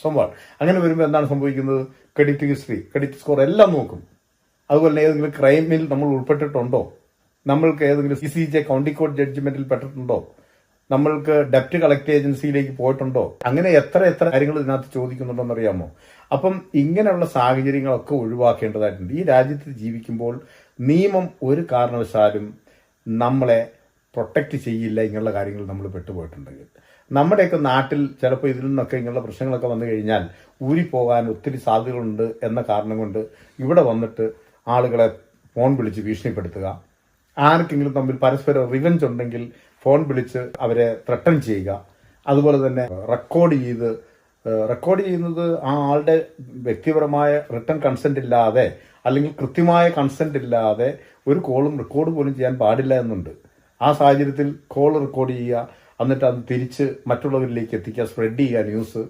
സംഭവമാണ്. അങ്ങനെ വരുമ്പോൾ എന്താണ് സംഭവിക്കുന്നത്? ക്രെഡിറ്റ് ഹിസ്റ്ററി, ക്രെഡിറ്റ് സ്കോർ എല്ലാം നോക്കും. അതുപോലെ തന്നെ ഏതെങ്കിലും ക്രൈമിൽ നമ്മൾ ഉൾപ്പെട്ടിട്ടുണ്ടോ, നമ്മൾക്ക് ഏതെങ്കിലും CCJ കൗണ്ടി കോർട്ട് ജഡ്ജ്മെന്റിൽ പെട്ടിട്ടുണ്ടോ, നമ്മൾക്ക് ഡെപ്റ്റ് കളക്ട് ഏജൻസിയിലേക്ക് പോയിട്ടുണ്ടോ, അങ്ങനെ എത്ര കാര്യങ്ങൾ ഇതിനകത്ത് ചോദിക്കുന്നുണ്ടോന്ന് അറിയാമോ? അപ്പം ഇങ്ങനെയുള്ള സാഹചര്യങ്ങളൊക്കെ ഒഴിവാക്കേണ്ടതായിട്ടുണ്ട്. ഈ രാജ്യത്ത് ജീവിക്കുമ്പോൾ നിയമം ഒരു കാരണവശാലും നമ്മളെ പ്രൊട്ടക്റ്റ് ചെയ്യില്ല. ഇങ്ങനെയുള്ള കാര്യങ്ങൾ നമ്മൾ പെട്ടുപോയിട്ടുണ്ടെങ്കിൽ നമ്മുടെയൊക്കെ നാട്ടിൽ ചിലപ്പോൾ ഇതിൽ നിന്നൊക്കെ ഇങ്ങനെയുള്ള പ്രശ്നങ്ങളൊക്കെ വന്നു കഴിഞ്ഞാൽ ഊരിപ്പോകാൻ ഒത്തിരി സാധ്യതകളുണ്ട് എന്ന കാരണം കൊണ്ട് ഇവിടെ വന്നിട്ട് ആളുകളെ ഫോൺ വിളിച്ച് ഭീഷണിപ്പെടുത്തുക, ആർക്കെങ്കിലും തമ്മിൽ പരസ്പരം റിവെഞ്ച് ഉണ്ടെങ്കിൽ ഫോൺ വിളിച്ച് അവരെ ത്രട്ടൺ ചെയ്യുക, അതുപോലെ തന്നെ റെക്കോർഡ് ചെയ്യുന്നത് ആ ആളുടെ വ്യക്തിപരമായ റിട്ടേൺ കൺസെന്റ് ഇല്ലാതെ അല്ലെങ്കിൽ കൃത്യമായ കൺസെന്റ് ഇല്ലാതെ ഒരു കോളും റെക്കോർഡ് പോലും ചെയ്യാൻ പാടില്ല എന്നുണ്ട്. ആ സാഹചര്യത്തിൽ കോൾ റെക്കോർഡ് ചെയ്യുക, എന്നിട്ട് അത് തിരിച്ച് മറ്റുള്ളവരിലേക്ക് എത്തിക്കുക, സ്പ്രെഡ് ചെയ്യുക ന്യൂസ്.